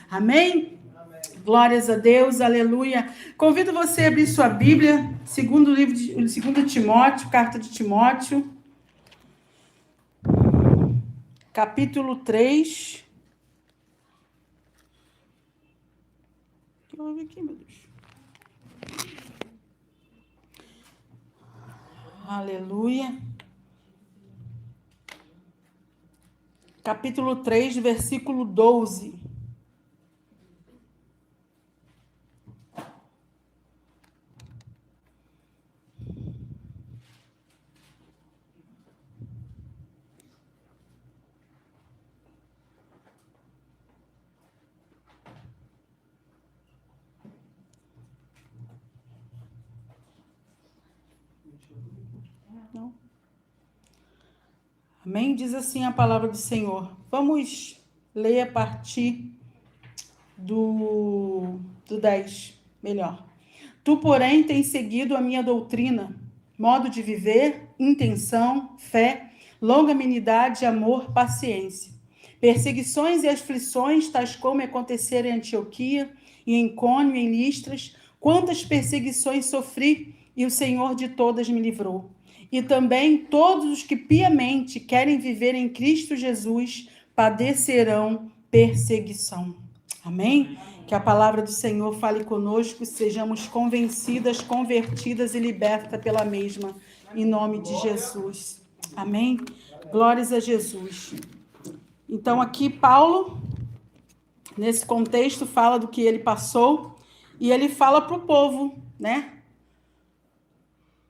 Amém? Glórias a Deus, aleluia. Convido você a abrir sua Bíblia, segundo livro de 2 Timóteo, carta de Timóteo, capítulo 3. O que eu vi aqui, meu Deus? Aleluia. Capítulo 3, versículo 12. Não. Amém? Diz assim a palavra do Senhor. Vamos ler a partir do 10, melhor. Tu, porém, tens seguido a minha doutrina, modo de viver, intenção, fé, longanimidade, amor, paciência. Perseguições e aflições, tais como aconteceram em Antioquia, e em Icônio, e em Listras, quantas perseguições sofri, e o Senhor de todas me livrou. E também todos os que piamente querem viver em Cristo Jesus padecerão perseguição. Amém? Que a palavra do Senhor fale conosco, sejamos convencidas, convertidas e libertas pela mesma, em nome de Jesus. Amém? Glórias a Jesus. Então, aqui Paulo, nesse contexto, fala do que ele passou, e ele fala para o povo, né?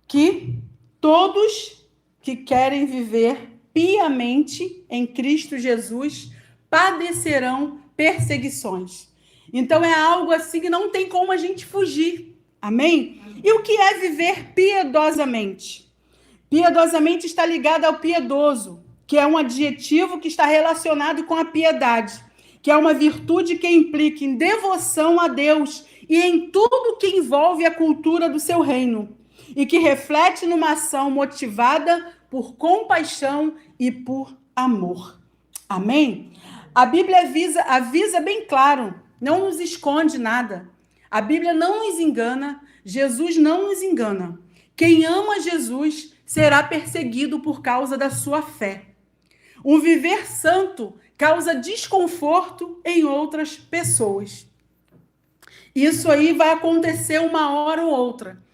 Que todos que querem viver piamente em Cristo Jesus padecerão perseguições. Então é algo assim que não tem como a gente fugir. Amém? E o que é viver piedosamente? Piedosamente está ligado ao piedoso, que é um adjetivo que está relacionado com a piedade, que é uma virtude que implica em devoção a Deus e em tudo que envolve a cultura do seu reino, e que reflete numa ação motivada por compaixão e por amor. Amém? A Bíblia avisa bem claro, não nos esconde nada. A Bíblia não nos engana, Jesus não nos engana. Quem ama Jesus será perseguido por causa da sua fé. Um viver santo causa desconforto em outras pessoas. Isso aí vai acontecer uma hora ou outra.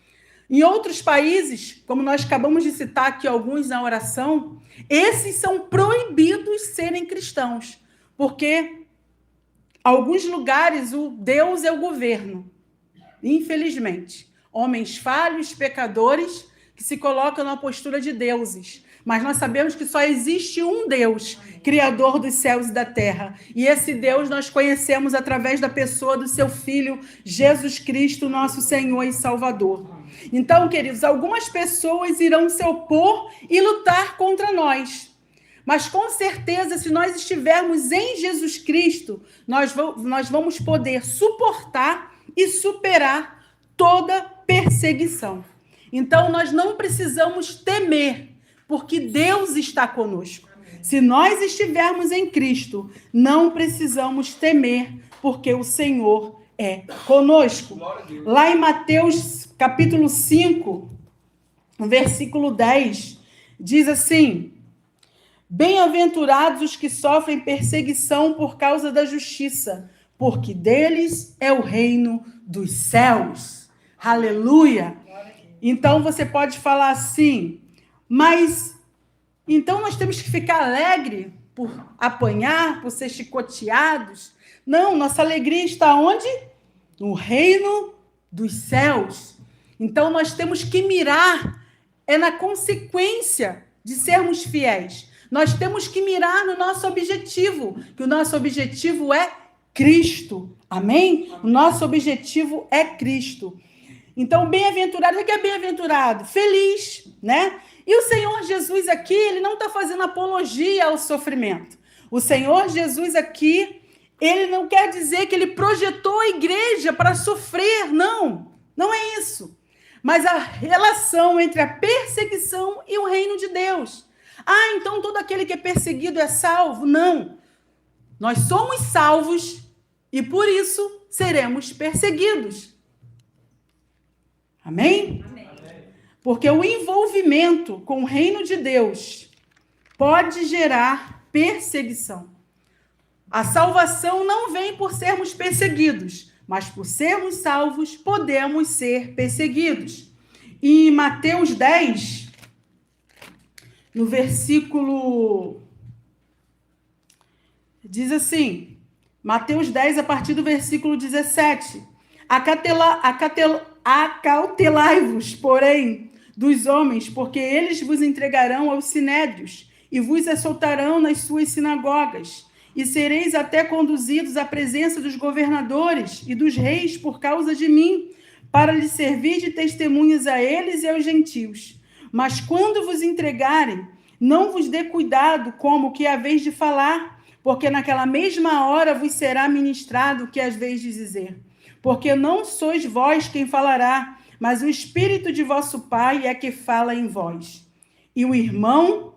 Em outros países, como nós acabamos de citar aqui alguns na oração, esses são proibidos serem cristãos, porque alguns lugares o Deus é o governo, infelizmente. Homens falhos, pecadores, que se colocam na postura de deuses. Mas nós sabemos que só existe um Deus, Criador dos céus e da terra. E esse Deus nós conhecemos através da pessoa do seu Filho, Jesus Cristo, nosso Senhor e Salvador. Então, queridos, algumas pessoas irão se opor e lutar contra nós. Mas, com certeza, se nós estivermos em Jesus Cristo, nós vamos poder suportar e superar toda perseguição. Então, nós não precisamos temer, porque Deus está conosco. Se nós estivermos em Cristo, não precisamos temer, porque o Senhor é conosco. Lá em Mateus, capítulo 5, versículo 10, diz assim: bem-aventurados os que sofrem perseguição por causa da justiça, porque deles é o reino dos céus. Aleluia! Então você pode falar assim, mas então nós temos que ficar alegre por apanhar, por ser chicoteados? Não, nossa alegria está onde? No reino dos céus. Então nós temos que mirar, na consequência de sermos fiéis. Nós temos que mirar no nosso objetivo, que o nosso objetivo é Cristo. Amém? O nosso objetivo é Cristo. Então, bem-aventurado, o que é bem-aventurado? Feliz, né? E o Senhor Jesus aqui, ele não está fazendo apologia ao sofrimento. O Senhor Jesus aqui, ele não quer dizer que ele projetou a igreja para sofrer, não. Não é isso. Mas a relação entre a perseguição e o reino de Deus. Ah, então todo aquele que é perseguido é salvo? Não. Nós somos salvos e por isso seremos perseguidos. Amém? Amém. Porque o envolvimento com o reino de Deus pode gerar perseguição. A salvação não vem por sermos perseguidos, mas por sermos salvos, podemos ser perseguidos. E em Mateus 10, no versículo... diz assim, Mateus 10, a partir do versículo 17. Acautelai-vos, porém, dos homens, porque eles vos entregarão aos sinédrios e vos açoitarão nas suas sinagogas, e sereis até conduzidos à presença dos governadores e dos reis por causa de mim, para lhes servir de testemunhas a eles e aos gentios. Mas quando vos entregarem, não vos dê cuidado como que é a vez de falar, porque naquela mesma hora vos será ministrado o que é a vez de dizer. Porque não sois vós quem falará, mas o Espírito de vosso Pai é que fala em vós. E o irmão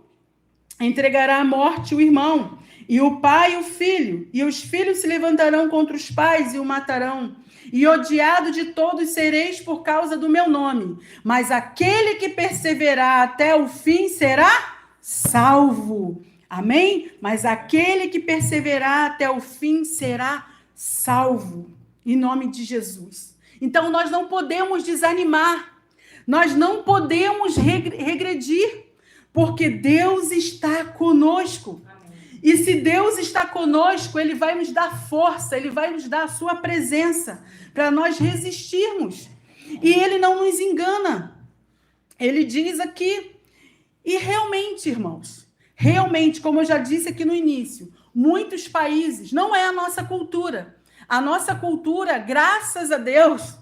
entregará à morte o irmão, e o pai o filho, e os filhos se levantarão contra os pais e o matarão. E odiado de todos sereis por causa do meu nome. Mas aquele que perseverar até o fim será salvo. Amém? Mas aquele que perseverar até o fim será salvo. Em nome de Jesus. Então, nós não podemos desanimar. Nós não podemos regredir. Porque Deus está conosco. E se Deus está conosco, Ele vai nos dar força, Ele vai nos dar a sua presença para nós resistirmos. E Ele não nos engana. Ele diz aqui, e realmente, irmãos, realmente, como eu já disse aqui no início, muitos países, não é a nossa cultura. A nossa cultura, graças a Deus,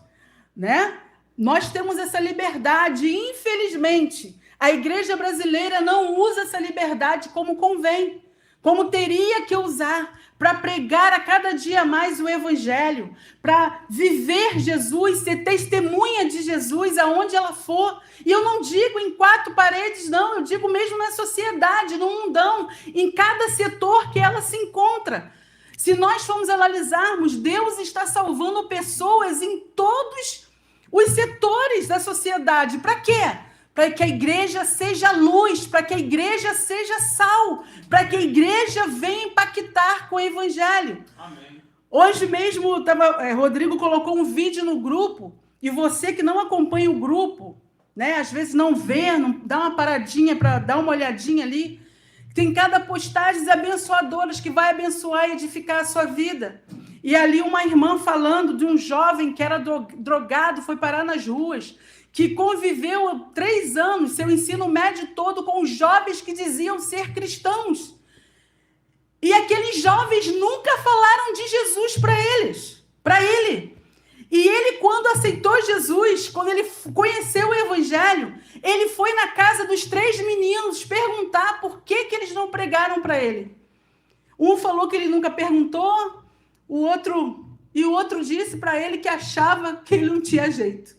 né? Nós temos essa liberdade, e infelizmente, a igreja brasileira não usa essa liberdade como convém. Como teria que usar para pregar a cada dia mais o Evangelho, para viver Jesus, ser testemunha de Jesus aonde ela for. E eu não digo em quatro paredes, não, eu digo mesmo na sociedade, no mundão, em cada setor que ela se encontra. Se nós formos analisarmos, Deus está salvando pessoas em todos os setores da sociedade. Para quê? Para que a igreja seja luz, para que a igreja seja sal, para que a igreja venha impactar com o Evangelho. Amém. Hoje mesmo, Rodrigo colocou um vídeo no grupo, e você que não acompanha o grupo, né, às vezes não vê, não dá uma paradinha para dar uma olhadinha ali, tem cada postagem abençoadoras que vai abençoar e edificar a sua vida. E ali uma irmã falando de um jovem que era drogado, foi parar nas ruas, que conviveu 3 anos, seu ensino médio todo, com jovens que diziam ser cristãos. E aqueles jovens nunca falaram de Jesus para ele. E ele, quando aceitou Jesus, quando ele conheceu o Evangelho, ele foi na casa dos 3 meninos perguntar por que eles não pregaram para ele. Um falou que ele nunca perguntou, o outro disse para ele que achava que ele não tinha jeito.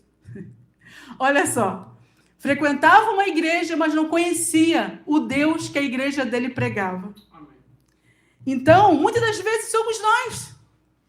Olha só, frequentava uma igreja, mas não conhecia o Deus que a igreja dele pregava. Então, muitas das vezes somos nós.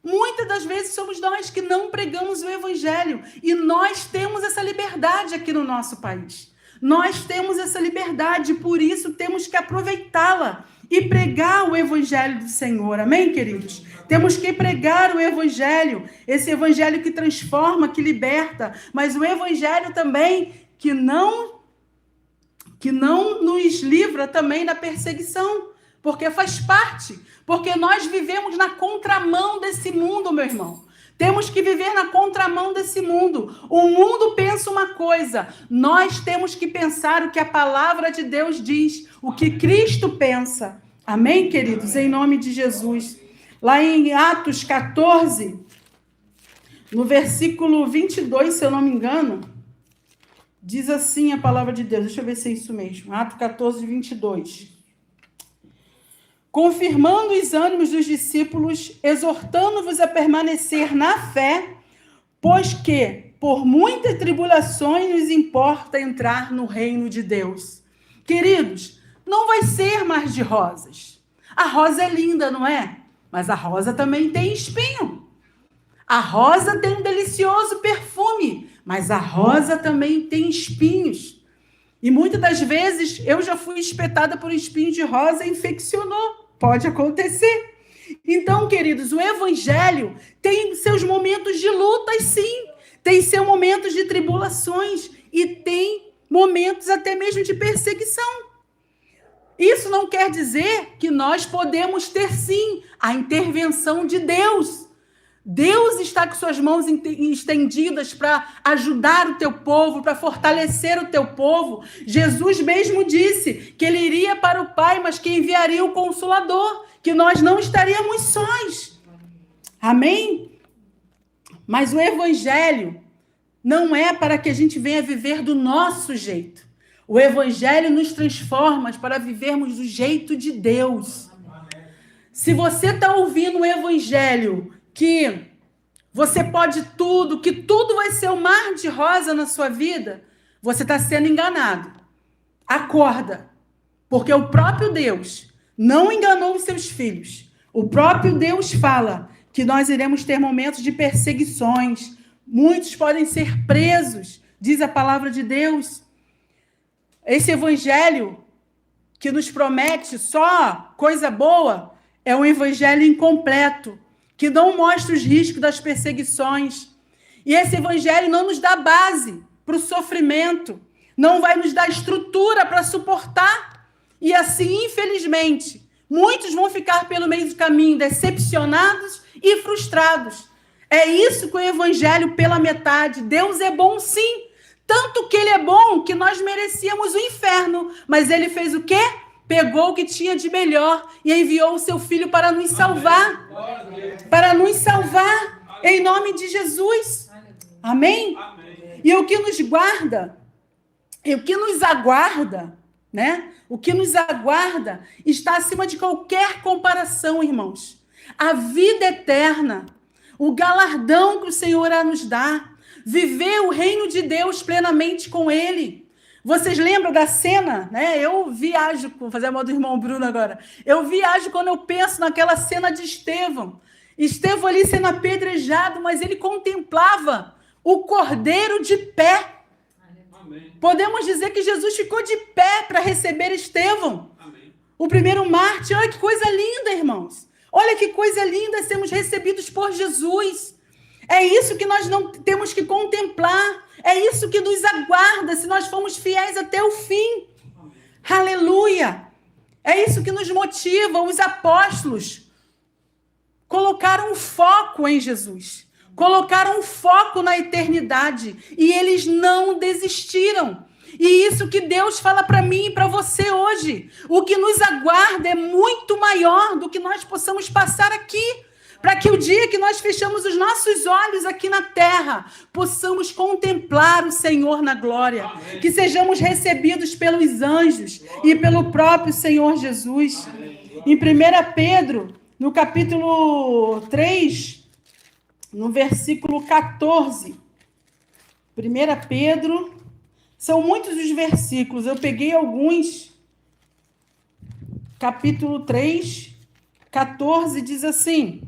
Muitas das vezes somos nós que não pregamos o Evangelho. E nós temos essa liberdade aqui no nosso país. Nós temos essa liberdade, por isso temos que aproveitá-la e pregar o Evangelho do Senhor. Amém, queridos? Temos que pregar o Evangelho, esse Evangelho que transforma, que liberta, mas o Evangelho também que não nos livra também da perseguição, porque faz parte, porque nós vivemos na contramão desse mundo, meu irmão. Temos que viver na contramão desse mundo. O mundo pensa uma coisa, nós temos que pensar o que a palavra de Deus diz, o que Cristo pensa. Amém, queridos? Em nome de Jesus. Lá em Atos 14, no versículo 22, se eu não me engano, diz assim a palavra de Deus. Deixa eu ver se é isso mesmo. Atos 14, 22. Confirmando os ânimos dos discípulos, exortando-vos a permanecer na fé, pois que, por muitas tribulações, nos importa entrar no reino de Deus. Queridos, não vai ser mar de rosas. A rosa é linda, não é? mas a rosa também tem espinho. A rosa tem um delicioso perfume, mas a rosa também tem espinhos. E muitas das vezes eu já fui espetada por espinho de rosa e infeccionou. Pode acontecer. Então, queridos, o evangelho tem seus momentos de lutas, sim. Tem seus momentos de tribulações e tem momentos até mesmo de perseguição. Isso não quer dizer que nós podemos ter, sim, a intervenção de Deus. Deus está com suas mãos estendidas para ajudar o teu povo, para fortalecer o teu povo. Jesus mesmo disse que ele iria para o Pai, mas que enviaria o Consolador, que nós não estaríamos sós. Amém? Mas o Evangelho não é para que a gente venha viver do nosso jeito. O Evangelho nos transforma para vivermos do jeito de Deus. Se você está ouvindo o Evangelho que você pode tudo, que tudo vai ser um mar de rosa na sua vida, você está sendo enganado. Acorda, porque o próprio Deus não enganou os seus filhos. O próprio Deus fala que nós iremos ter momentos de perseguições, muitos podem ser presos, diz a palavra de Deus. Esse evangelho que nos promete só coisa boa é um evangelho incompleto, que não mostra os riscos das perseguições. E esse evangelho não nos dá base para o sofrimento, não vai nos dar estrutura para suportar. E assim, infelizmente, muitos vão ficar pelo meio do caminho decepcionados e frustrados. É isso que o evangelho pela metade. Deus é bom, sim. Tanto que ele é bom que nós merecíamos o inferno. Mas ele fez o quê? Pegou o que tinha de melhor e enviou o seu filho para nos salvar. Amém. Para nos salvar. Amém. Em nome de Jesus. Amém? Amém? E o que nos guarda, e o que nos aguarda, né? O que nos aguarda está acima de qualquer comparação, irmãos. A vida eterna, o galardão que o Senhor irá nos dar, viver o reino de Deus plenamente com Ele. Vocês lembram da cena, né? Eu viajo, vou fazer a moda do irmão Bruno agora. Eu viajo quando eu penso naquela cena de Estevão. Estevão ali sendo apedrejado, mas ele contemplava o Cordeiro de pé. Amém. Podemos dizer que Jesus ficou de pé para receber Estevão. Amém. O primeiro mártir. Olha que coisa linda, irmãos. Olha que coisa linda sermos recebidos por Jesus. É isso que nós não temos que contemplar. É isso que nos aguarda se nós formos fiéis até o fim. Amém. Aleluia! É isso que nos motiva. Os apóstolos colocaram foco em Jesus. Colocaram foco na eternidade. E eles não desistiram. E isso que Deus fala para mim e para você hoje. O que nos aguarda é muito maior do que nós possamos passar aqui. Para que o dia que nós fechamos os nossos olhos aqui na terra, possamos contemplar o Senhor na glória. Amém. Que sejamos recebidos pelos anjos e pelo próprio Senhor Jesus. Amém. Em 1 Pedro, no capítulo 3, no versículo 14. 1 Pedro, são muitos os versículos, eu peguei alguns. Capítulo 3, 14, diz assim: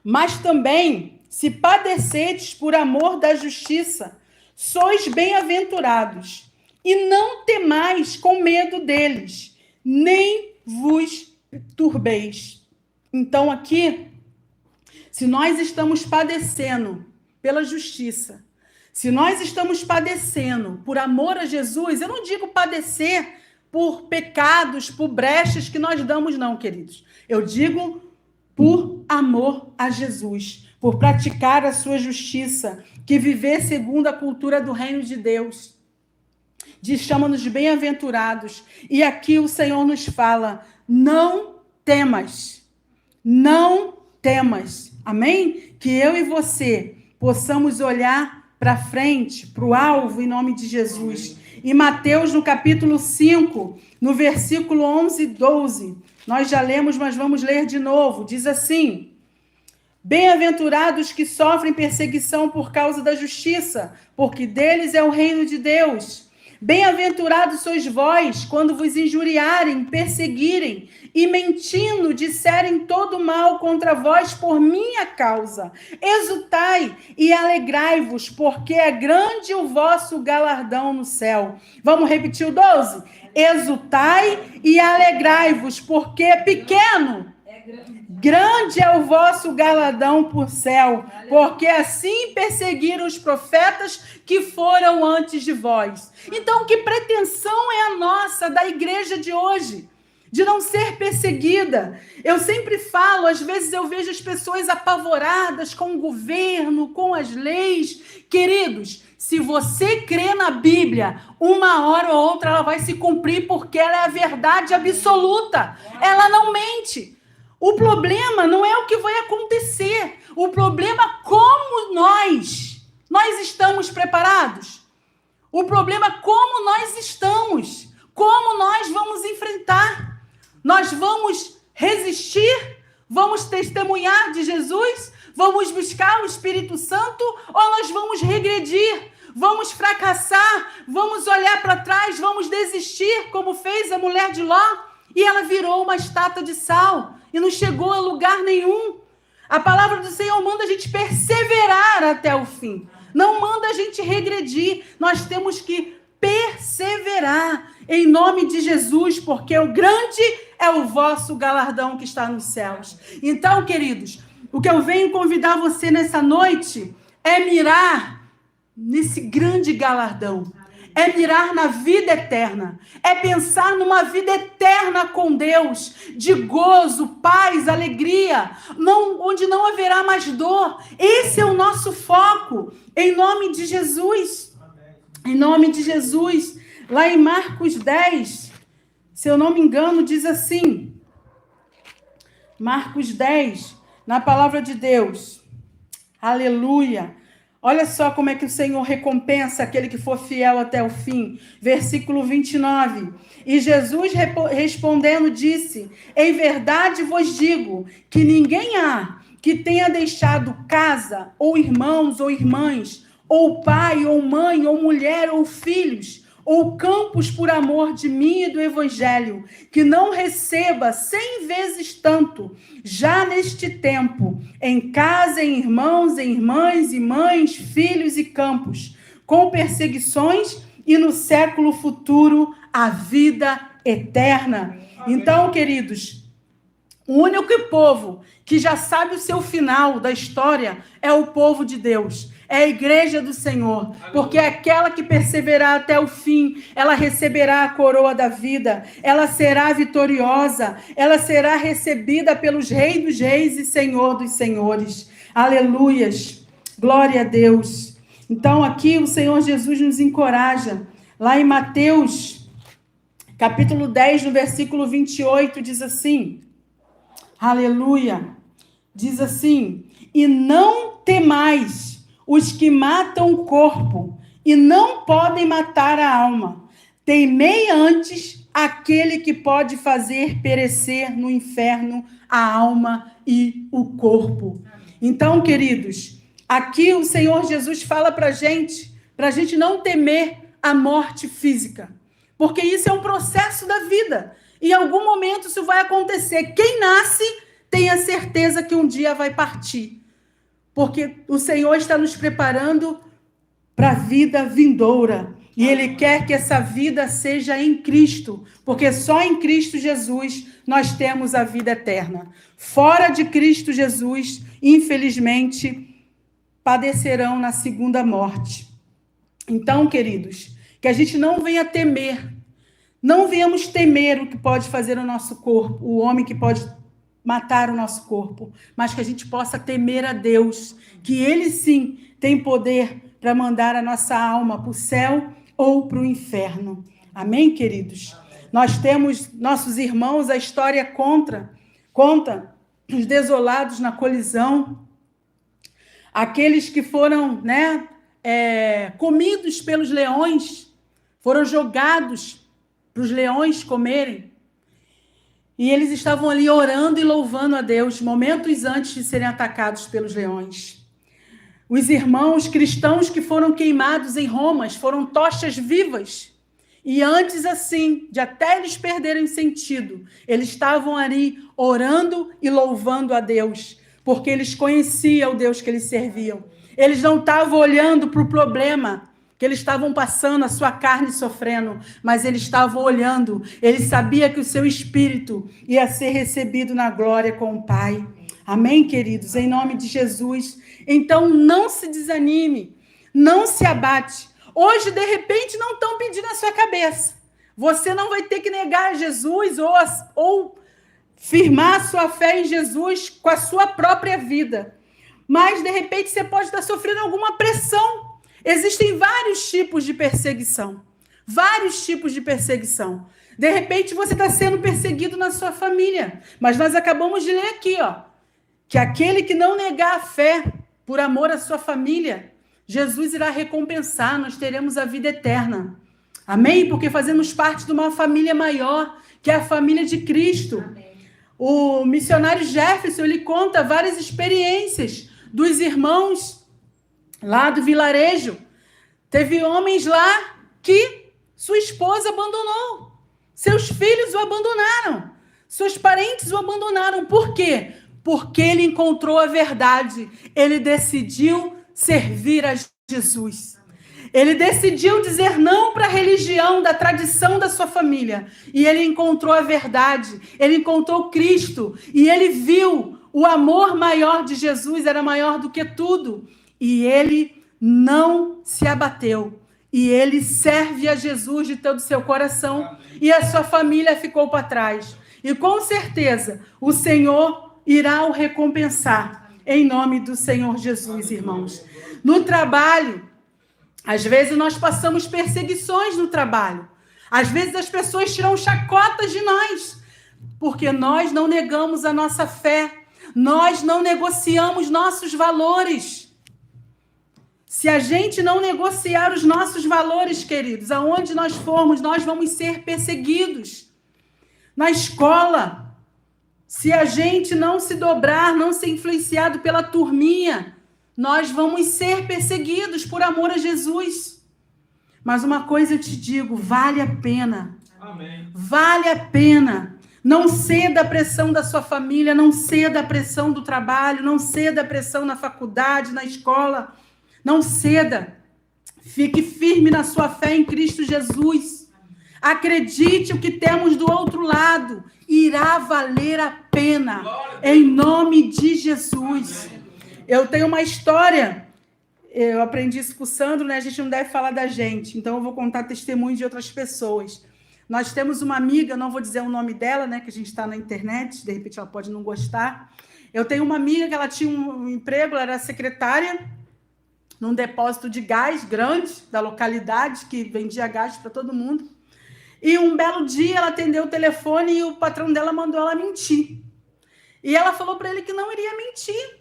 mas também, se padecerdes por amor da justiça, sois bem-aventurados, e não temais com medo deles, nem vos turbeis. Então, aqui, se nós estamos padecendo pela justiça, se nós estamos padecendo por amor a Jesus, eu não digo padecer por pecados, por brechas que nós damos, não, queridos. Eu digo por amor a Jesus, por praticar a sua justiça, que viver segundo a cultura do reino de Deus. Chama-nos de bem-aventurados. E aqui o Senhor nos fala, não temas, não temas. Amém? Que eu e você possamos olhar para frente, para o alvo, em nome de Jesus. Em Mateus, no capítulo 5, no versículo 11 e 12, nós já lemos, mas vamos ler de novo. Diz assim: bem-aventurados que sofrem perseguição por causa da justiça, porque deles é o reino de Deus. Bem-aventurados sois vós, quando vos injuriarem, perseguirem e mentindo disserem todo mal contra vós por minha causa. Exultai e alegrai-vos, porque é grande o vosso galardão no céu. Vamos repetir o 12? Exultai e alegrai-vos, porque é pequeno. Grande é o vosso galardão por céu, porque assim perseguiram os profetas que foram antes de vós. Então, que pretensão é a nossa, da igreja de hoje, de não ser perseguida? Eu sempre falo, às vezes eu vejo as pessoas apavoradas com o governo, com as leis. Queridos, se você crê na Bíblia, uma hora ou outra ela vai se cumprir, porque ela é a verdade absoluta, ela não mente. O problema não é o que vai acontecer. O problema é como nós estamos preparados. O problema é como nós estamos. Como nós vamos enfrentar. Nós vamos resistir? Vamos testemunhar de Jesus? Vamos buscar o Espírito Santo? Ou nós vamos regredir? Vamos fracassar? Vamos olhar para trás? Vamos desistir, como fez a mulher de Ló? E ela virou uma estátua de sal e não chegou a lugar nenhum. A palavra do Senhor manda a gente perseverar até o fim. Não manda a gente regredir. Nós temos que perseverar em nome de Jesus, porque o grande é o vosso galardão que está nos céus. Então, queridos, o que eu venho convidar você nessa noite é mirar nesse grande galardão. É mirar na vida eterna, é pensar numa vida eterna com Deus, de gozo, paz, alegria, onde não haverá mais dor. Esse é o nosso foco, em nome de Jesus. Em nome de Jesus. Lá em Marcos 10, se eu não me engano, diz assim, Marcos 10, na palavra de Deus, aleluia. Olha só como é que o Senhor recompensa aquele que for fiel até o fim. Versículo 29. E Jesus respondendo disse: em verdade vos digo que ninguém há que tenha deixado casa, ou irmãos, ou irmãs, ou pai, ou mãe, ou mulher, ou filhos, ou campos por amor de mim e do Evangelho, que não receba 100 vezes tanto, já neste tempo, em casa, em irmãos, em irmãs, e mães, filhos e campos, com perseguições, e no século futuro, a vida eterna. Amém. Então, queridos, o único povo que já sabe o seu final da história é o povo de Deus. É a igreja do Senhor, porque é aquela que perseverar até o fim, ela receberá a coroa da vida, ela será vitoriosa, ela será recebida pelos Reis dos Reis e Senhor dos Senhores. Aleluias, glória a Deus. Então aqui o Senhor Jesus nos encoraja, lá em Mateus, capítulo 10, no versículo 28, diz assim, aleluia, diz assim, e não temais os que matam o corpo e não podem matar a alma. Temei antes aquele que pode fazer perecer no inferno a alma e o corpo. Então, queridos, aqui o Senhor Jesus fala para a gente não temer a morte física, porque isso é um processo da vida. Em algum momento isso vai acontecer. Quem nasce tem a certeza que um dia vai partir. Porque o Senhor está nos preparando para a vida vindoura. E Ele quer que essa vida seja em Cristo. Porque só em Cristo Jesus nós temos a vida eterna. Fora de Cristo Jesus, infelizmente, padecerão na segunda morte. Então, queridos, que a gente não venha temer. Não venhamos temer o que pode fazer o nosso corpo. O homem que pode matar o nosso corpo, mas que a gente possa temer a Deus, que Ele sim tem poder para mandar a nossa alma para o céu ou para o inferno. Amém, queridos? Amém. Nós temos nossos irmãos, a história conta os desolados na colisão, aqueles que foram, comidos pelos leões, foram jogados para os leões comerem. E eles estavam ali orando e louvando a Deus, momentos antes de serem atacados pelos leões. Os irmãos cristãos que foram queimados em Roma, foram tochas vivas. E antes, assim, de até eles perderem o sentido, eles estavam ali orando e louvando a Deus, porque eles conheciam o Deus que eles serviam. Eles não estavam olhando para o problema que eles estavam passando, a sua carne sofrendo, mas eles estavam olhando, eles sabiam que o seu espírito ia ser recebido na glória com o Pai. Amém, queridos? Em nome de Jesus. Então, não se desanime, não se abate. Hoje, de repente, não estão pedindo a sua cabeça. Você não vai ter que negar Jesus ou firmar a sua fé em Jesus com a sua própria vida. Mas, de repente, você pode estar sofrendo alguma pressão. Existem vários tipos de perseguição. Vários tipos de perseguição. De repente, você está sendo perseguido na sua família. Mas nós acabamos de ler aqui, que aquele que não negar a fé por amor à sua família, Jesus irá recompensar, nós teremos a vida eterna. Amém? Porque fazemos parte de uma família maior, que é a família de Cristo. Amém. O missionário Jefferson, ele conta várias experiências dos irmãos lá do vilarejo. Teve homens lá que sua esposa abandonou. Seus filhos o abandonaram. Seus parentes o abandonaram. Por quê? Porque ele encontrou a verdade. Ele decidiu servir a Jesus. Ele decidiu dizer não para a religião, da tradição da sua família. E ele encontrou a verdade. Ele encontrou Cristo. E ele viu o amor maior de Jesus, era maior do que tudo. E ele não se abateu. E ele serve a Jesus de todo o seu coração. E a sua família ficou para trás. E com certeza o Senhor irá o recompensar. Em nome do Senhor Jesus, irmãos. No trabalho, às vezes nós passamos perseguições no trabalho. Às vezes as pessoas tiram chacotas de nós. Porque nós não negamos a nossa fé. Nós não negociamos nossos valores. Se a gente não negociar os nossos valores, queridos, aonde nós formos, nós vamos ser perseguidos. Na escola, se a gente não se dobrar, não ser influenciado pela turminha, nós vamos ser perseguidos por amor a Jesus. Mas uma coisa eu te digo, vale a pena. Amém. Vale a pena. Não ceda à pressão da sua família, não ceda à pressão do trabalho, não ceda à pressão na faculdade, na escola. Não ceda. Fique firme na sua fé em Cristo Jesus. Acredite, o que temos do outro lado irá valer a pena. Em nome de Jesus. Eu tenho uma história. Eu aprendi isso com o Sandro, né? A gente não deve falar da gente. Então, eu vou contar testemunhos de outras pessoas. Nós temos uma amiga, não vou dizer o nome dela, né? Que a gente está na internet. De repente, ela pode não gostar. Eu tenho uma amiga que ela tinha um emprego, ela era secretária num depósito de gás grande da localidade, que vendia gás para todo mundo. E um belo dia ela atendeu o telefone e o patrão dela mandou ela mentir. E ela falou para ele que não iria mentir.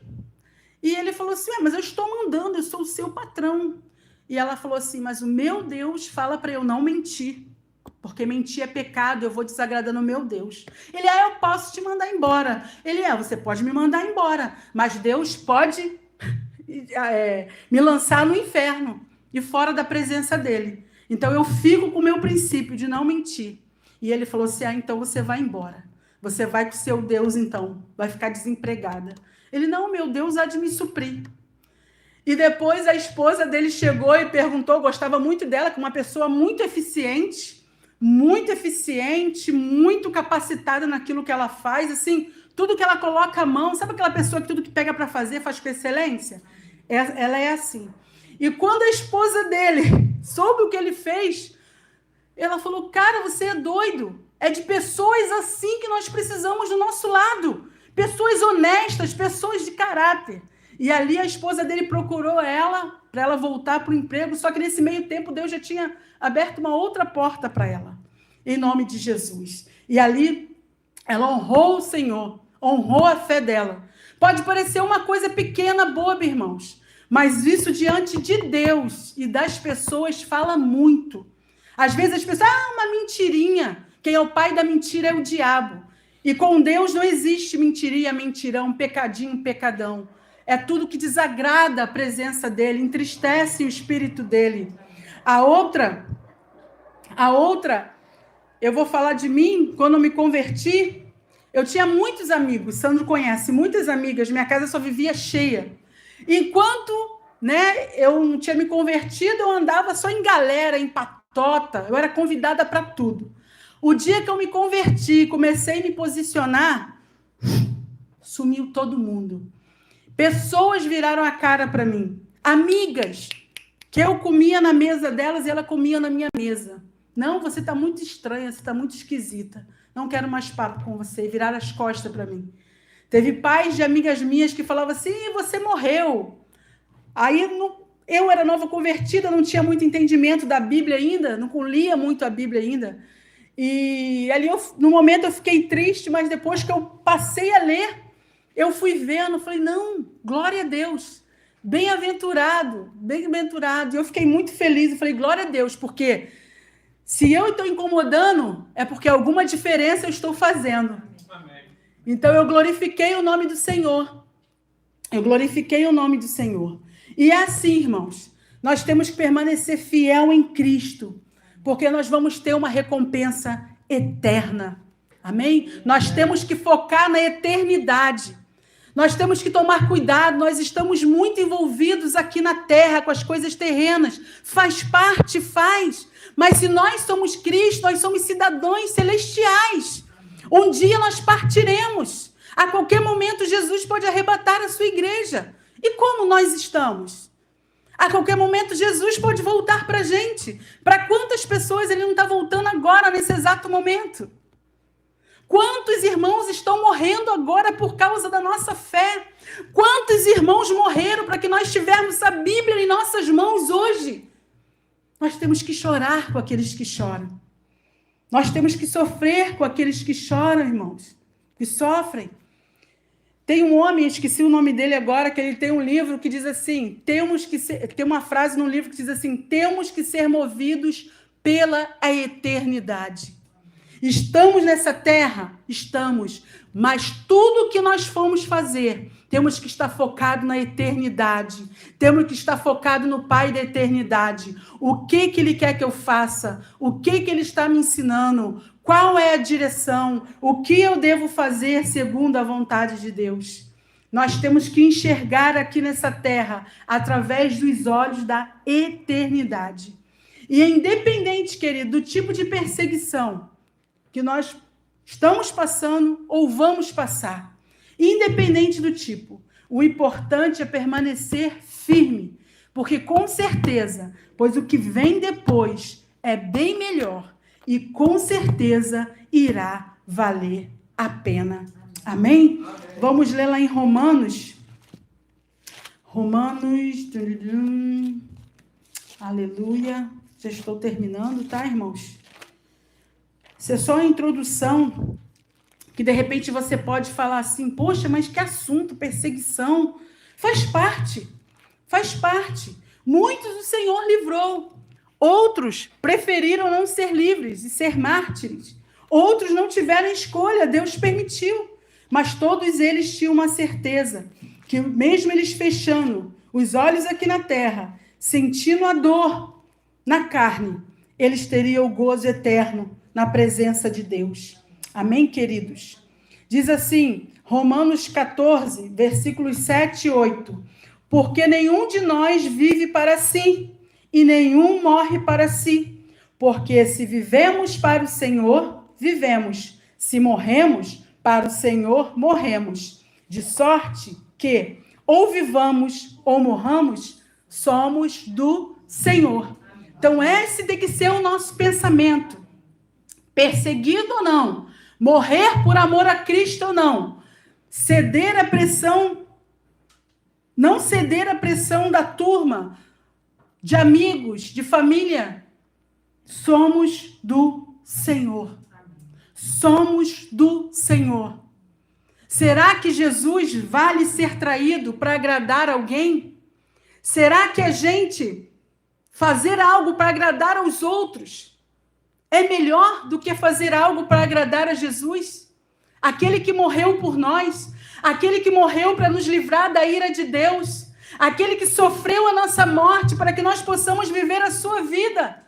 E ele falou assim, mas eu estou mandando, eu sou o seu patrão. E ela falou assim, mas o meu Deus fala para eu não mentir. Porque mentir é pecado, eu vou desagradando o meu Deus. Ele, eu posso te mandar embora. Ele, você pode me mandar embora, mas Deus pode me lançar no inferno e fora da presença dele. Então eu fico com o meu princípio de não mentir. E ele falou assim, então você vai embora. Você vai com o seu Deus, então. Vai ficar desempregada. Ele, não, meu Deus há de me suprir. E depois a esposa dele chegou e perguntou, gostava muito dela, que uma pessoa muito eficiente, muito capacitada naquilo que ela faz, assim, tudo que ela coloca a mão, sabe aquela pessoa que tudo que pega para fazer faz com excelência? Ela é assim. E quando a esposa dele soube o que ele fez, ela falou, cara, você é doido. É de pessoas assim que nós precisamos do nosso lado. Pessoas honestas, pessoas de caráter. E ali a esposa dele procurou ela, para ela voltar para o emprego, só que nesse meio tempo Deus já tinha aberto uma outra porta para ela, em nome de Jesus. E ali ela honrou o Senhor, honrou a fé dela. Pode parecer uma coisa pequena, boba, irmãos, mas isso diante de Deus e das pessoas fala muito. Às vezes as pessoas, uma mentirinha. Quem é o pai da mentira é o diabo. E com Deus não existe mentiria, mentirão, pecadinho, pecadão. É tudo que desagrada a presença dele, entristece o espírito dele. A outra A outra, eu vou falar de mim, quando eu me converti, eu tinha muitos amigos, Sandro conhece, muitas amigas, minha casa só vivia cheia. Enquanto, né, eu não tinha me convertido, eu andava só em galera, em patota, eu era convidada para tudo. O dia que eu me converti, comecei a me posicionar, sumiu todo mundo. Pessoas viraram a cara para mim. Amigas, que eu comia na mesa delas e ela comia na minha mesa. Não, você está muito estranha, você está muito esquisita. Não quero mais papo com você. Viraram as costas para mim. Teve pais de amigas minhas que falavam assim, você morreu. Aí eu era nova convertida, não tinha muito entendimento da Bíblia ainda, não lia muito a Bíblia ainda. E ali, no momento, eu fiquei triste, mas depois que eu passei a ler, eu fui vendo, falei, não, glória a Deus, bem-aventurado, bem-aventurado. E eu fiquei muito feliz, eu falei, glória a Deus, porque se eu estou incomodando, é porque alguma diferença eu estou fazendo. Amém. Então, eu glorifiquei o nome do Senhor. Eu glorifiquei o nome do Senhor. E é assim, irmãos, nós temos que permanecer fiel em Cristo, porque nós vamos ter uma recompensa eterna. Amém? Nós temos que focar na eternidade. Nós temos que tomar cuidado, nós estamos muito envolvidos aqui na terra com as coisas terrenas. Faz parte, faz. Mas se nós somos Cristo, nós somos cidadãos celestiais. Um dia nós partiremos. A qualquer momento Jesus pode arrebatar a sua igreja. E como nós estamos? A qualquer momento Jesus pode voltar para a gente. Para quantas pessoas ele não está voltando agora, nesse exato momento? Quantos irmãos estão morrendo agora por causa da nossa fé? Quantos irmãos morreram para que nós tivermos a Bíblia em nossas mãos hoje? Nós temos que chorar com aqueles que choram. Nós temos que sofrer com aqueles que choram, irmãos, que sofrem. Tem um homem, esqueci o nome dele agora, que ele tem um livro que diz assim, tem uma frase no livro que diz assim, temos que ser movidos pela eternidade. Estamos nessa terra? Estamos. Mas tudo que nós formos fazer, temos que estar focado na eternidade. Temos que estar focado no Pai da eternidade. O que Ele quer que eu faça? O que Ele está me ensinando? Qual é a direção? O que eu devo fazer segundo a vontade de Deus? Nós temos que enxergar aqui nessa terra através dos olhos da eternidade. E é independente, querido, do tipo de perseguição que nós estamos passando ou vamos passar, independente do tipo, o importante é permanecer firme, porque com certeza, pois o que vem depois é bem melhor e com certeza irá valer a pena. Amém? Amém. Vamos ler lá em Romanos. Aleluia. Já estou terminando, tá, irmãos? Isso é só a introdução, que de repente você pode falar assim, poxa, mas que assunto, perseguição. Faz parte, faz parte. Muitos o Senhor livrou. Outros preferiram não ser livres e ser mártires. Outros não tiveram escolha, Deus permitiu. Mas todos eles tinham uma certeza, que mesmo eles fechando os olhos aqui na terra, sentindo a dor na carne, eles teriam o gozo eterno na presença de Deus. Amém, queridos? Diz assim, Romanos 14, versículos 7 e 8. Porque nenhum de nós vive para si, e nenhum morre para si. Porque se vivemos para o Senhor, vivemos. Se morremos, para o Senhor, morremos. De sorte que, ou vivamos, ou morramos, somos do Senhor. Então, esse tem que ser o nosso pensamento. Perseguido ou não, morrer por amor a Cristo ou não, ceder à pressão, não ceder à pressão da turma, de amigos, de família, somos do Senhor. Somos do Senhor. Será que Jesus vale ser traído para agradar alguém? Será que a gente fazer algo para agradar aos outros é melhor do que fazer algo para agradar a Jesus? Aquele que morreu por nós, aquele que morreu para nos livrar da ira de Deus, aquele que sofreu a nossa morte para que nós possamos viver a sua vida.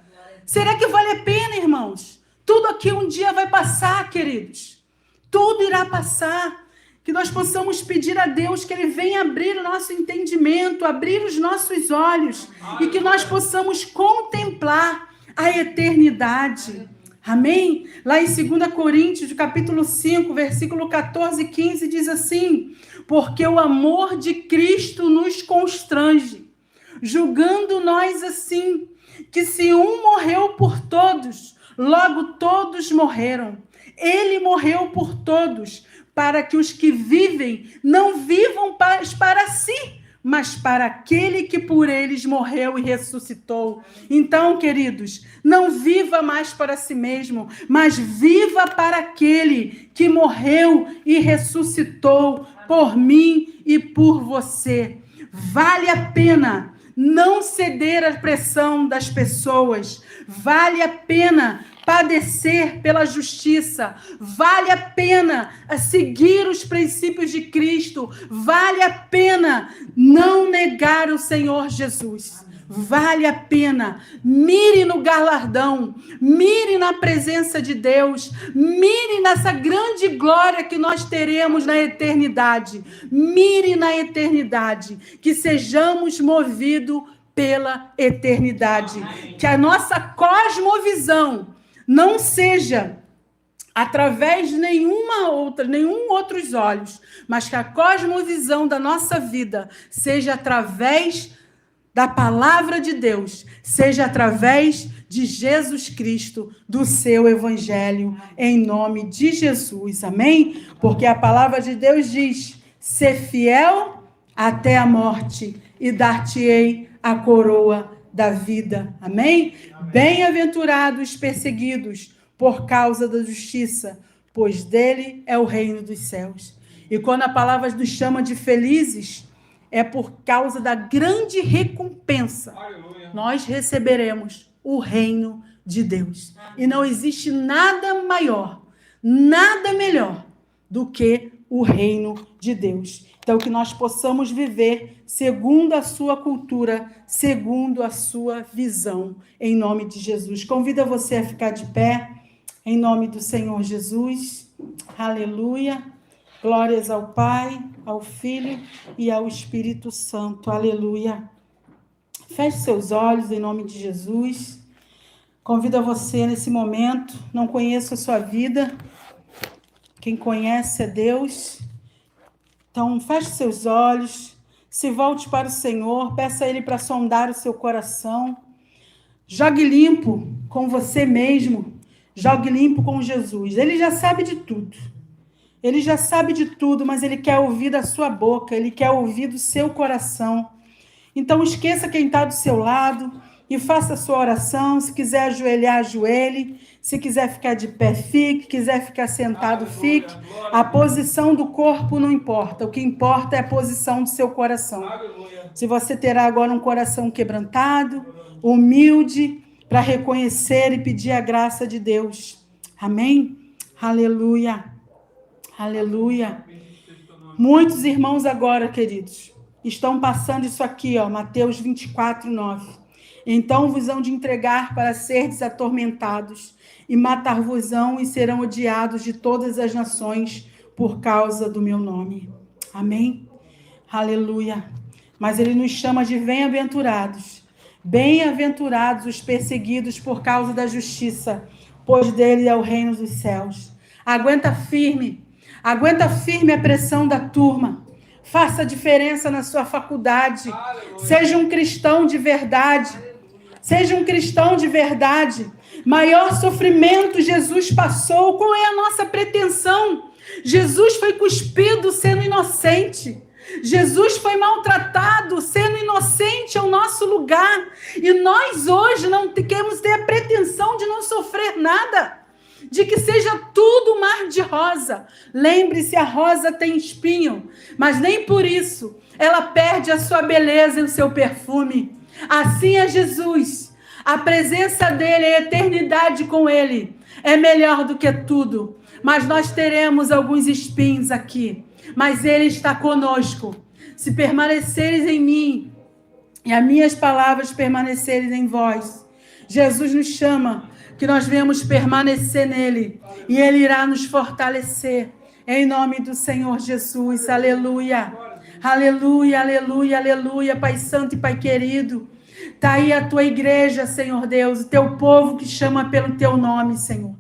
Será que vale a pena, irmãos? Tudo aqui um dia vai passar, queridos. Tudo irá passar. Que nós possamos pedir a Deus que Ele venha abrir o nosso entendimento, abrir os nossos olhos, e que nós possamos contemplar a eternidade. Amém? Lá em 2 Coríntios, capítulo 5, versículo 14 e 15, diz assim: porque o amor de Cristo nos constrange, julgando nós assim, que se um morreu por todos, logo todos morreram. Ele morreu por todos, para que os que vivem não vivam para si, mas para aquele que por eles morreu e ressuscitou. Então, queridos, não viva mais para si mesmo, mas viva para aquele que morreu e ressuscitou por mim e por você. Vale a pena não ceder à pressão das pessoas. Vale a pena padecer pela justiça, vale a pena seguir os princípios de Cristo, vale a pena não negar o Senhor Jesus, vale a pena. Mire no galardão, mire na presença de Deus, mire nessa grande glória que nós teremos na eternidade, mire na eternidade, que sejamos movidos pela eternidade, que a nossa cosmovisão não seja através de nenhum outros olhos, mas que a cosmovisão da nossa vida seja através da palavra de Deus, seja através de Jesus Cristo, do seu evangelho, em nome de Jesus, amém? Porque a palavra de Deus diz: ser fiel até a morte e dar-te-ei a coroa da vida, amém? Bem-aventurados os perseguidos por causa da justiça, pois dele é o reino dos céus. E quando a palavra nos chama de felizes, é por causa da grande recompensa. Aleluia. Nós receberemos o reino de Deus. E não existe nada maior, nada melhor do que o reino de Deus. Então, que nós possamos viver segundo a sua cultura, segundo a sua visão, em nome de Jesus. Convido você a ficar de pé, em nome do Senhor Jesus. Aleluia. Glórias ao Pai, ao Filho e ao Espírito Santo. Aleluia. Feche seus olhos, em nome de Jesus. Convido você nesse momento, não conheço a sua vida, quem conhece é Deus. Então, feche seus olhos, se volte para o Senhor, peça a Ele para sondar o seu coração. Jogue limpo com você mesmo, jogue limpo com Jesus. Ele já sabe de tudo. Ele já sabe de tudo, mas Ele quer ouvir da sua boca, Ele quer ouvir do seu coração. Então, esqueça quem está do seu lado e faça a sua oração. Se quiser ajoelhar, ajoelhe. Se quiser ficar de pé, fique. Quiser ficar sentado, fique. A posição do corpo não importa. O que importa é a posição do seu coração. Se você terá agora um coração quebrantado, humilde, para reconhecer e pedir a graça de Deus. Amém? Aleluia. Aleluia. Muitos irmãos agora, queridos, estão passando isso aqui, ó, Mateus 24, 9. Então vos hão de entregar para serdes atormentados, e matar-vos-ão, e serão odiados de todas as nações por causa do meu nome. Amém? Aleluia. Mas ele nos chama de bem-aventurados. Bem-aventurados os perseguidos por causa da justiça, pois dele é o reino dos céus. Aguenta firme a pressão da turma. Faça a diferença na sua faculdade. Aleluia. Seja um cristão de verdade. Seja um cristão de verdade. Maior sofrimento Jesus passou. Qual é a nossa pretensão? Jesus foi cuspido sendo inocente. Jesus foi maltratado sendo inocente ao nosso lugar. E nós hoje não queremos ter a pretensão de não sofrer nada. De que seja tudo mar de rosa. Lembre-se, a rosa tem espinho, mas nem por isso ela perde a sua beleza e o seu perfume. Assim é Jesus. A presença dele, a eternidade com ele, é melhor do que tudo. Mas nós teremos alguns espinhos aqui, mas ele está conosco. Se permaneceres em mim e as minhas palavras permanecerem em vós, Jesus nos chama, que nós venhamos permanecer nele, e ele irá nos fortalecer, em nome do Senhor Jesus. Aleluia, aleluia, aleluia, aleluia. Pai santo e Pai querido, está aí a tua igreja, Senhor Deus, o teu povo que chama pelo teu nome, Senhor.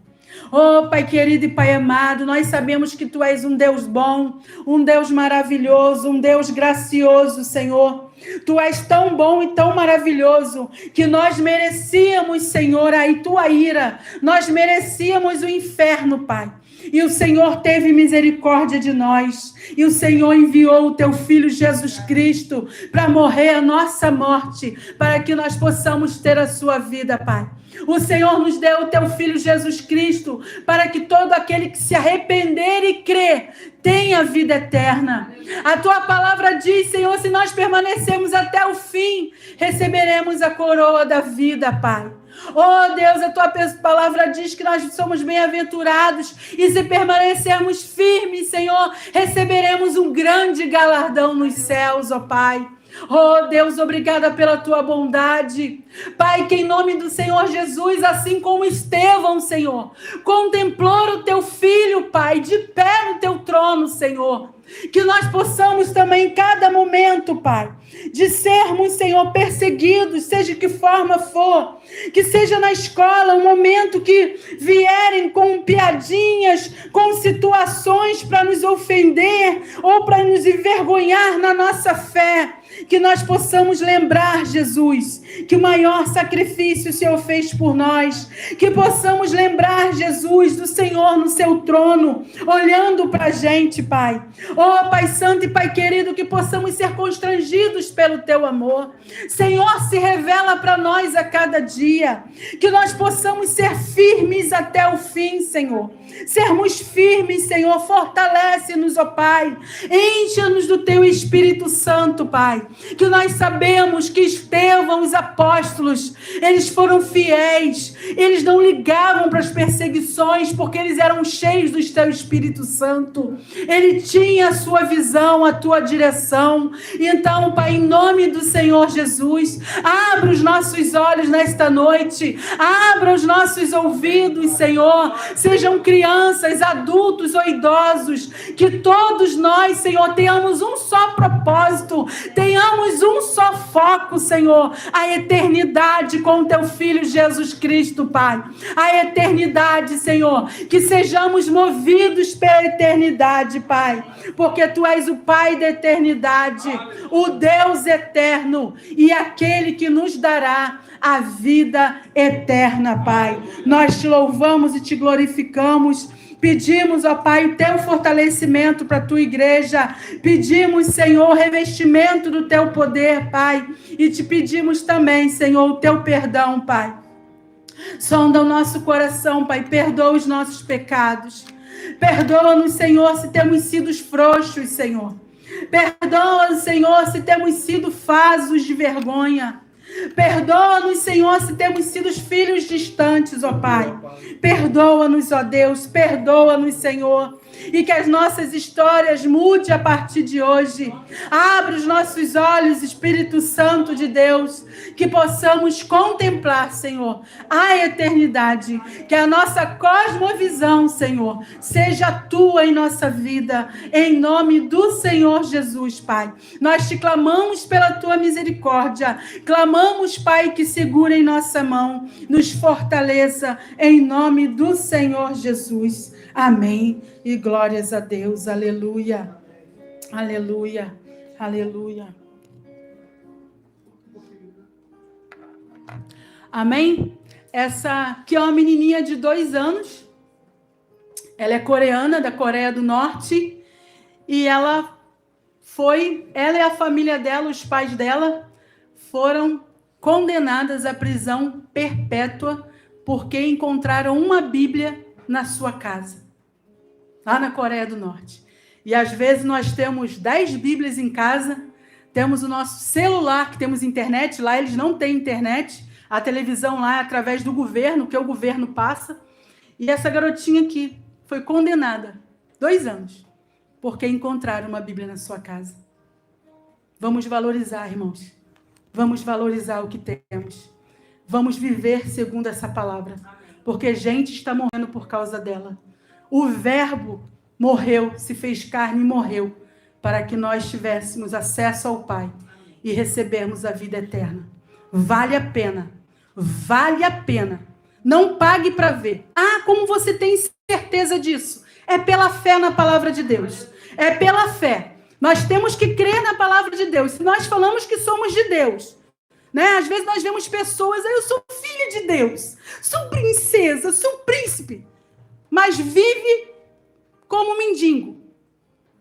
Oh, Pai querido e Pai amado, nós sabemos que Tu és um Deus bom, um Deus maravilhoso, um Deus gracioso, Senhor. Tu és tão bom e tão maravilhoso que nós merecíamos, Senhor, a Tua ira. Nós merecíamos o inferno, Pai. E o Senhor teve misericórdia de nós. E o Senhor enviou o Teu Filho Jesus Cristo para morrer a nossa morte, para que nós possamos ter a sua vida, Pai. O Senhor nos deu o Teu Filho Jesus Cristo para que todo aquele que se arrepender e crer tenha vida eterna. A Tua palavra diz, Senhor, se nós permanecermos até o fim, receberemos a coroa da vida, Pai. Oh Deus, a Tua palavra diz que nós somos bem-aventurados e se permanecermos firmes, Senhor, receberemos um grande galardão nos céus, ó Pai. Oh Deus, obrigada pela Tua bondade. Pai, que em nome do Senhor Jesus, assim como Estevão, Senhor, contemplou o Teu Filho, Pai, de pé no Teu trono, Senhor, que nós possamos também em cada momento, Pai, de sermos, Senhor, perseguidos, seja de que forma for, que seja na escola, um momento que vierem com piadinhas, com situações para nos ofender ou para nos envergonhar na nossa fé, que nós possamos lembrar, Jesus, que o maior sacrifício o Senhor fez por nós, que possamos lembrar, Jesus, do Senhor no seu trono, olhando para a gente, Pai. Oh, Pai Santo e Pai querido, que possamos ser constrangidos pelo Teu amor. Senhor, se revela para nós a cada dia, que nós possamos ser firmes até o fim, Senhor. Sermos firmes, Senhor, fortalece-nos, ó Pai, encha-nos do Teu Espírito Santo, Pai, que nós sabemos que Estevão, os apóstolos, eles foram fiéis, eles não ligavam para as perseguições, porque eles eram cheios do Teu Espírito Santo, ele tinha a sua visão, a Tua direção. Então, Pai, em nome do Senhor Jesus, abra os nossos olhos nesta noite, abra os nossos ouvidos, Senhor, sejam crianças, adultos ou idosos, que todos nós, Senhor, tenhamos um só propósito, tenhamos um só foco, Senhor, a eternidade com o Teu Filho Jesus Cristo, Pai, a eternidade, Senhor, que sejamos movidos pela eternidade, Pai, porque Tu és o Pai da eternidade, o Deus eterno e aquele que nos dará a vida eterna, Pai. Nós Te louvamos e Te glorificamos. Pedimos, ó Pai, o Teu fortalecimento para a Tua igreja. Pedimos, Senhor, revestimento do Teu poder, Pai. E Te pedimos também, Senhor, o Teu perdão, Pai. Sonda o nosso coração, Pai. Perdoa os nossos pecados. Perdoa-nos, Senhor, se temos sido frouxos, Senhor. Perdoa-nos, Senhor, se temos sido vasos de vergonha. Perdoa-nos, Senhor, se temos sido filhos distantes, ó Pai. Perdoa-nos, ó Deus, perdoa-nos, Senhor. E que as nossas histórias mudem a partir de hoje. Abra os nossos olhos, Espírito Santo de Deus, que possamos contemplar, Senhor, a eternidade. Que a nossa cosmovisão, Senhor, seja Tua em nossa vida, em nome do Senhor Jesus, Pai. Nós Te clamamos pela Tua misericórdia. Clamamos, Pai, que segure em nossa mão, nos fortaleça, em nome do Senhor Jesus. Amém. E glórias a Deus. Aleluia. Aleluia. Aleluia. Amém? Essa aqui é uma menininha de 2 anos. Ela é coreana, da Coreia do Norte. E ela e a família dela, os pais dela, foram condenadas à prisão perpétua porque encontraram uma Bíblia na sua casa, lá na Coreia do Norte. E às vezes nós temos 10 Bíblias em casa, temos o nosso celular, que temos internet, lá eles não têm internet, a televisão lá é através do governo, que o governo passa. E essa garotinha aqui foi condenada 2 anos, porque encontraram uma Bíblia na sua casa. Vamos valorizar, irmãos. Vamos valorizar o que temos. vamos viver segundo essa palavra. Porque gente está morrendo por causa dela. O Verbo morreu, se fez carne e morreu, para que nós tivéssemos acesso ao Pai e recebermos a vida eterna. Vale a pena. Vale a pena. Não pague para ver. Ah, como você tem certeza disso? É pela fé na palavra de Deus. É pela fé. Nós temos que crer na palavra de Deus. Se nós falamos que somos de Deus, né? Às vezes nós vemos pessoas, eu sou filha de Deus, sou princesa, sou príncipe, mas vive como mendigo.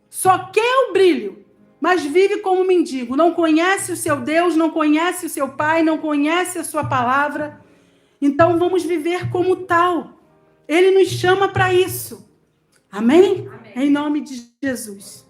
Só quer o brilho, mas vive como mendigo. Não conhece o seu Deus, não conhece o seu Pai, não conhece a sua palavra. Então vamos viver como tal. Ele nos chama para isso. Amém? Amém? Em nome de Jesus.